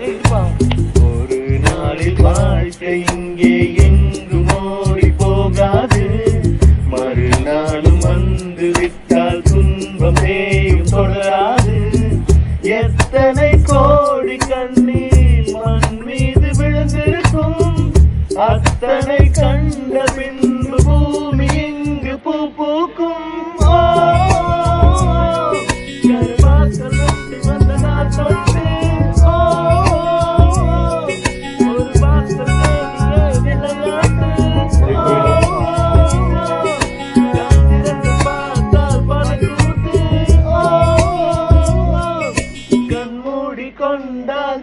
ஒரு நாளில் வாழ்க்கை இங்கே எங்கும் ஓடி போகாது. மறுநாளும் வந்து விட்டால் துன்பம் தேயும் தொடராது. எத்தனை கோடி கண்ணீர் மண் மீது விழுந்திருக்கும். அத்தனை கண்ட பின்பு பூமி இங்கு பூ பூக்கும். கொண்டால்